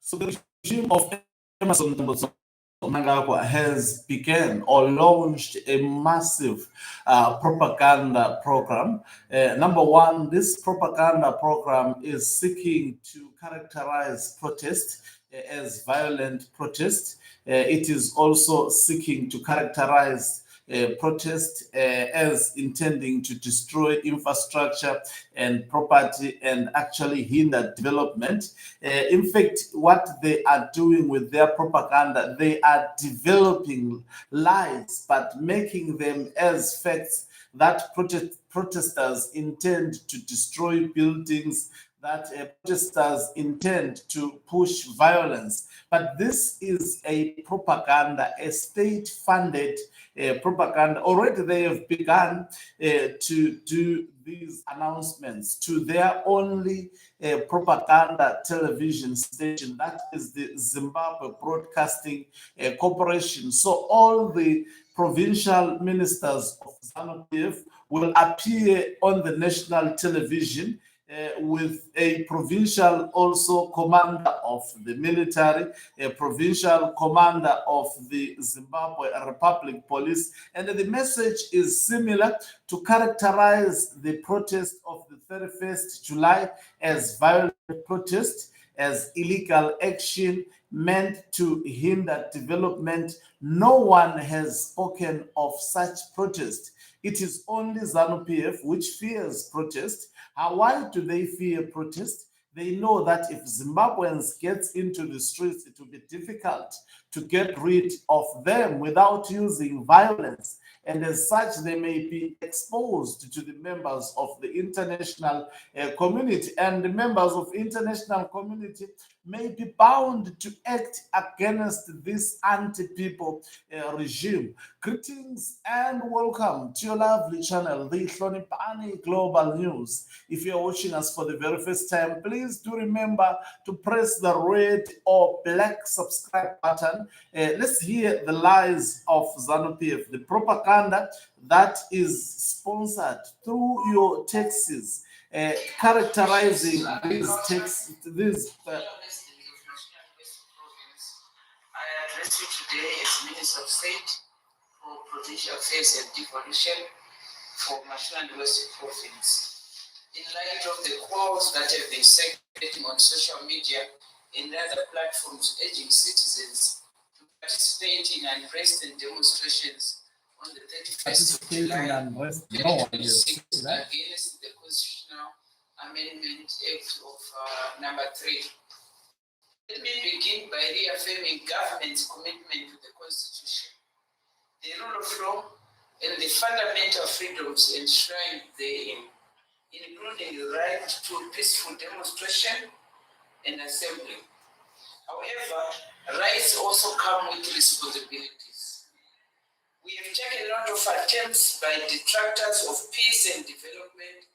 So the regime of Emerson Mnangagwa has begun or launched a massive propaganda program. Number one, this propaganda program is seeking to characterize protest as violent protest. It is also seeking to characterize protest as intending to destroy infrastructure and property and actually hinder development. In fact, what they are doing with their propaganda, they are developing lies but making them as facts that protesters intend to destroy buildings, that protesters intend to push violence. But this is a propaganda, a state-funded propaganda. Already they have begun to do these announcements to their only propaganda television station, that is the Zimbabwe Broadcasting Corporation. So all the provincial ministers of ZANU PF will appear on the national television with a provincial also commander of the military, a provincial commander of the Zimbabwe Republic Police. And the message is similar: to characterize the protest of the 31st July as violent protest, as illegal action meant to hinder development. No one has spoken of such protest. It is only ZANU PF which fears protest. Why do they fear protest? They know that if Zimbabweans get into the streets, it will be difficult to get rid of them without using violence. And as such, they may be exposed to the members of the international community. And the members of international community may be bound to act against this anti-people regime. Greetings and welcome to your lovely channel, the Hlonipani Global News. If you're watching us for the very first time, please do remember to press the red or black subscribe button. Let's hear the lies of ZANU PF, the propaganda that is sponsored through your taxes, characterizing these texts. I address you today as Minister of State for Provincial Affairs and Devolution for National West Province. In light of the calls that have been circulating on social media and other platforms urging citizens to participate in unrest and demonstrations on the 31st of July 2026 against the Constitutional Amendment Act of number 3. Let me begin by reaffirming government's commitment to the Constitution, the rule of law, and the fundamental freedoms enshrined therein, including the right to peaceful demonstration and assembly. However, rights also come with responsibilities. We have taken note of attempts by detractors of peace and development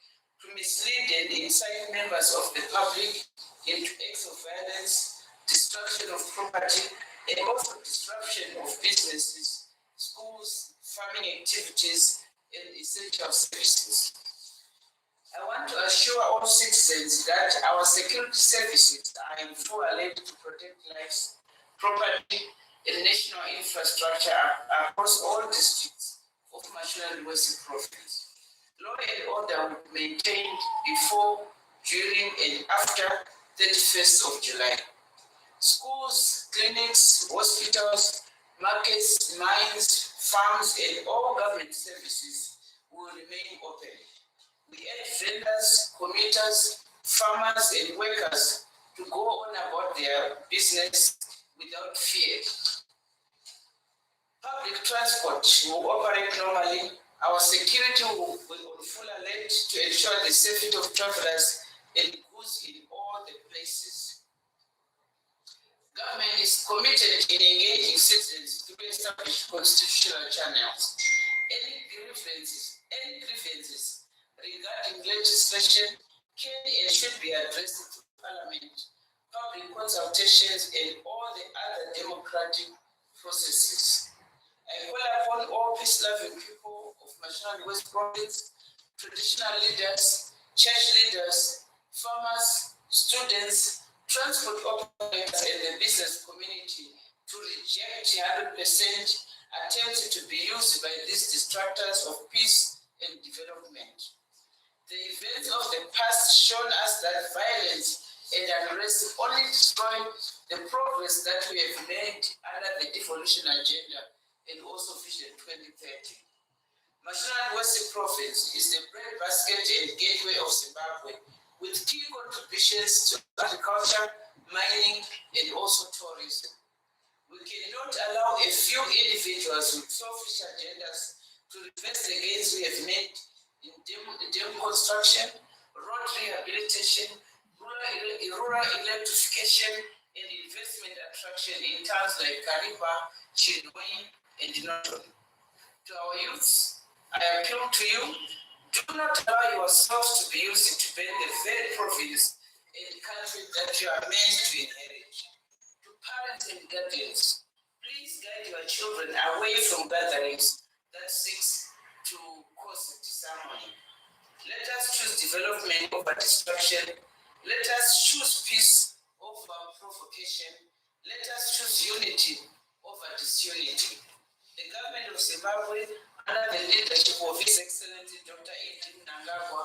to mislead and incite members of the public into acts of violence, destruction of property, and also disruption of businesses, schools, farming activities, and essential services. I want to assure all citizens that our security services are in full alert to protect lives, property, and national infrastructure across all districts of National West Province. Law and order will be maintained before, during, and after 31st of July. Schools, clinics, hospitals, markets, mines, farms, and all government services will remain open. We urge vendors, commuters, farmers, and workers to go on about their business without fear. Public transport will operate normally. Our security will be on full alert to ensure the safety of travelers and goods in all the places. Government is committed in engaging citizens through established constitutional channels. Any grievances regarding legislation can and should be addressed to Parliament, public consultations, and all the other democratic processes. I call upon all peace-loving people of National West Province, traditional leaders, church leaders, farmers, students, transport operators, and the business community to reject 100% attempts to be used by these distractors of peace and development. The events of the past shown us that violence and unrest only destroy the progress that we have made under the devolution agenda and also Vision 2030. Mashonaland West Province is the breadbasket and gateway of Zimbabwe, with key contributions to agriculture, mining, and also tourism. We cannot allow a few individuals with selfish agendas to reverse the gains we have made in dam construction, road rehabilitation, rural electrification, and investment attraction in towns like Kariba, Chinwe, and Norton. To our youths, I appeal to you, do not allow yourselves to be used to burn the very province and country that you are meant to inherit. To parents and guardians, please guide your children away from gatherings that seeks to cause disharmony. Let us choose development over destruction. Let us choose peace over provocation. Let us choose unity over disunity. The government of Zimbabwe, under the leadership of His Excellency Dr. Edwin Nangagwa,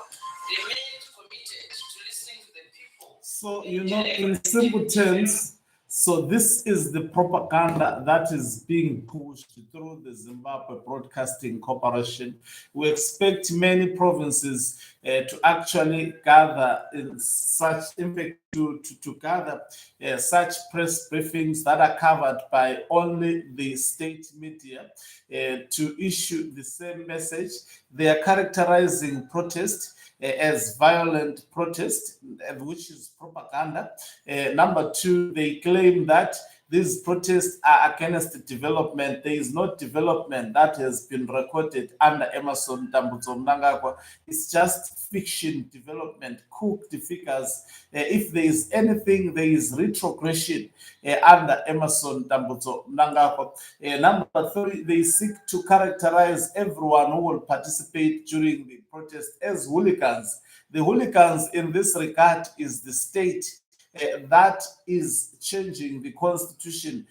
remained committed to listening to the people. So, in simple terms, so this is the propaganda that is being pushed through the Zimbabwe Broadcasting Corporation. We expect many provinces to actually gather in such, in fact, to gather such press briefings that are covered by only the state media to issue the same message. They are characterizing protest as violent protest, which is propaganda. Number two, they claim that these protests are against development. There is no development that has been recorded under Emerson Mnangagwa. It's just fiction development, cooked figures. If there is anything, there is retrogression under Emerson Mnangagwa. Number three, they seek to characterize everyone who will participate during the protest as hooligans. The hooligans in this regard is the state that is changing the constitution.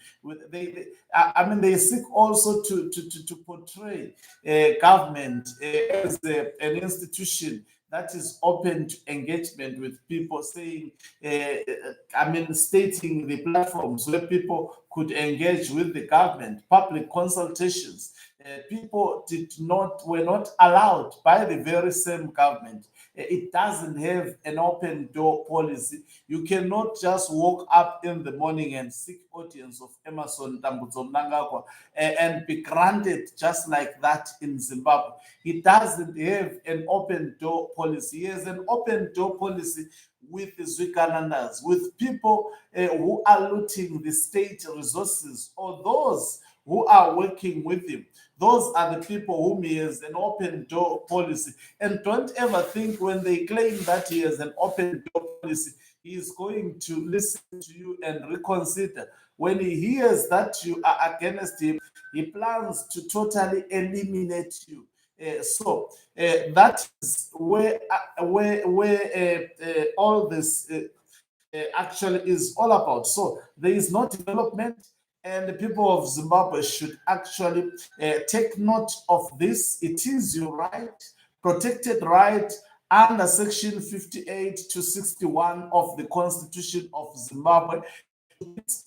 They seek also to portray government as an institution that is open to engagement with people, saying, stating the platforms where people could engage with the government, public consultations. People were not allowed by the very same government. It doesn't have an open door policy. You cannot just walk up in the morning and seek audience of Emerson Mnangagwa and be granted just like that in Zimbabwe. He doesn't have an open door policy. He has an open door policy with the Zwikanandas, with people who are looting the state resources, or those who are working with him. Those are the people whom he has an open door policy. And don't ever think when they claim that he has an open door policy, he is going to listen to you and reconsider. When he hears that you are against him, he plans to totally eliminate you. So that is where all this actually is all about. So there is no development, and the people of Zimbabwe should actually take note of this. It is your right, protected right under Section 58 to 61 of the Constitution of Zimbabwe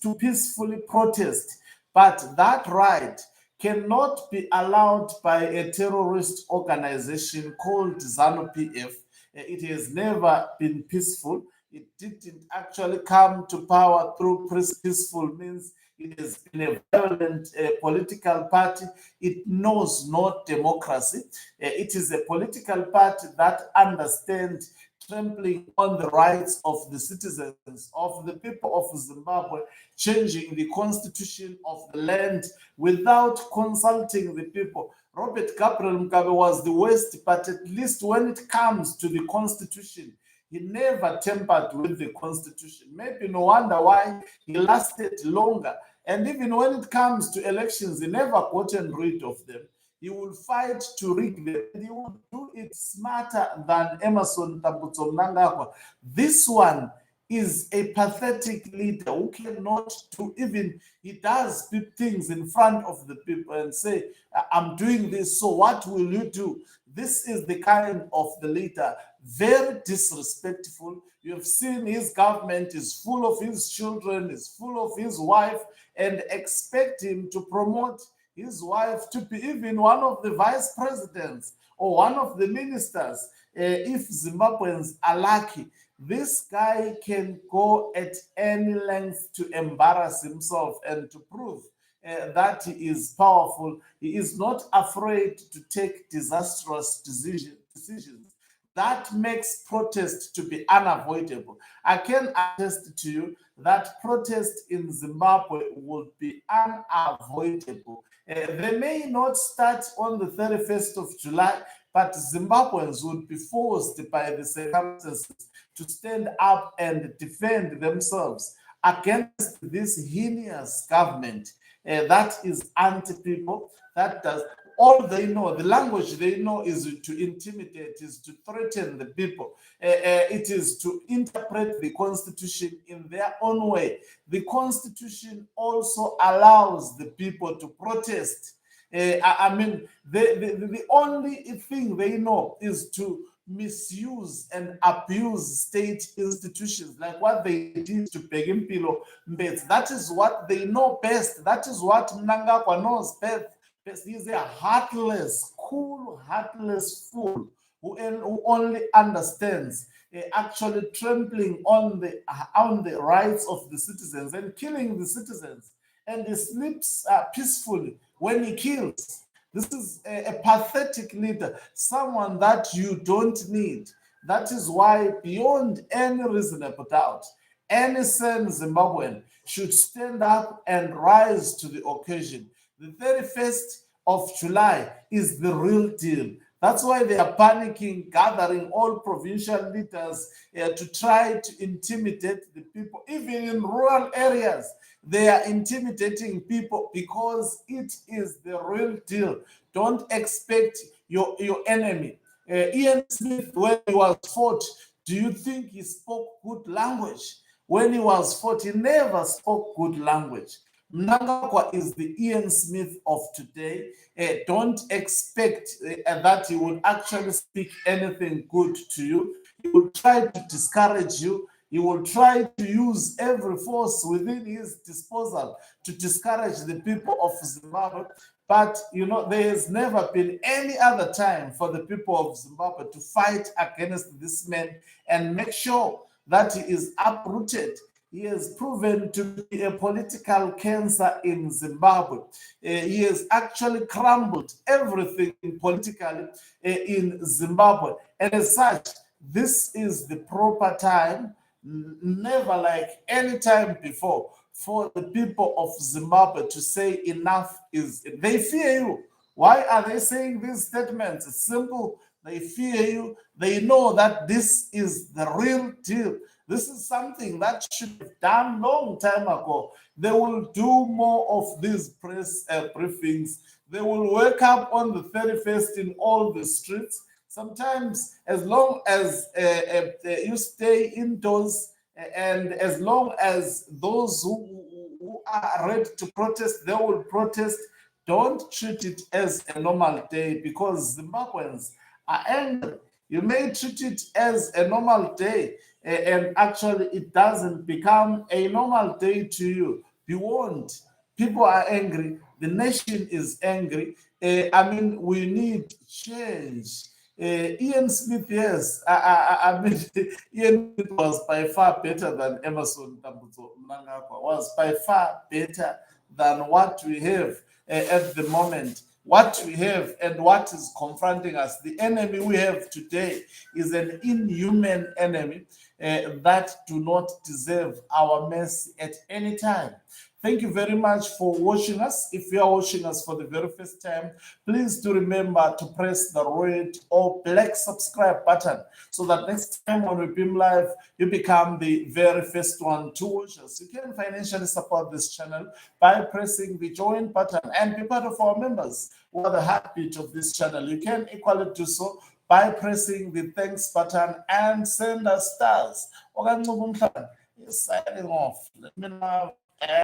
to peacefully protest. But that right cannot be allowed by a terrorist organization called ZANU PF. It has never been peaceful. It didn't actually come to power through peaceful means. It has been a violent political party. It knows no democracy. It is a political party that understands trampling on the rights of the citizens, of the people of Zimbabwe, changing the constitution of the land without consulting the people. Robert Gabriel Mugabe was the worst, but at least when it comes to the constitution, he never tampered with the constitution. Maybe no wonder why he lasted longer. And even when it comes to elections, he never gotten rid of them. He will fight to rig them. He will do it smarter than Emerson Mnangagwa. This one is a pathetic leader who cannot do even, he does things in front of the people and say, I'm doing this, so what will you do? This is the kind of the leader, very disrespectful. You have seen his government is full of his children, is full of his wife, and expect him to promote his wife to be even one of the vice presidents or one of the ministers. If Zimbabweans are lucky, this guy can go at any length to embarrass himself and to prove that he is powerful. He is not afraid to take disastrous decisions. That makes protest to be unavoidable. I can attest to you that protest in Zimbabwe will be unavoidable. They may not start on the 31st of July, but Zimbabweans would be forced by the circumstances to stand up and defend themselves against this heinous government that is anti-people, that does all they know, the language they know is to intimidate, is to threaten the people. It is to interpret the constitution in their own way. The constitution also allows the people to protest. I mean, the only thing they know is to misuse and abuse state institutions, like what they did to Begimpilo Mbetsi. That is what they know best. That is what Mnangagwa knows best. He's a heartless, cool, heartless fool who only understands actually trampling on the rights of the citizens and killing the citizens. And he sleeps peacefully when he kills. This is a pathetic leader, someone that you don't need. That is why, beyond any reasonable doubt, any sane Zimbabwean should stand up and rise to the occasion. The 31st of July is the real deal. That's why they are panicking, gathering all provincial leaders to try to intimidate the people. Even in rural areas, they are intimidating people because it is the real deal. Don't expect your enemy. Ian Smith, when he was fought, do you think he spoke good language? When he was fought, he never spoke good language. Mnangagwa is the Ian Smith of today. Don't expect that he will actually speak anything good to you. He will try to discourage you. He will try to use every force within his disposal to discourage the people of Zimbabwe. But, you know, there has never been any other time for the people of Zimbabwe to fight against this man and make sure that he is uprooted. He has proven to be a political cancer in Zimbabwe. He has actually crumbled everything politically in Zimbabwe. And as such, this is the proper time, never like any time before, for the people of Zimbabwe to say enough is. They fear you. Why are they saying these statements? It's simple. They fear you. They know that this is the real deal. This is something that should have done long time ago. They will do more of these press briefings. They will wake up on the 31st in all the streets. Sometimes, as long as you stay indoors and as long as those who are ready to protest, they will protest. Don't treat it as a normal day because Zimbabweans are angry. You may treat it as a normal day, and actually it doesn't become a normal day to you. Be warned. People are angry. The nation is angry. I mean, we need change. Ian Smith, yes. I mean, Ian Smith was by far better than Emerson Tambudzo Mnangagwa, was by far better than what we have at the moment. What we have and what is confronting us, the enemy we have today is an inhuman enemy that do not deserve our mercy at any time. Thank you very much for watching us. If you are watching us for the very first time, please do remember to press the red or black subscribe button so that next time when we beam live, you become the very first one to watch us. You can financially support this channel by pressing the join button and be part of our members who are the heartbeat of this channel. You can equally do so by pressing the thanks button and send us stars. Signing off. Let me now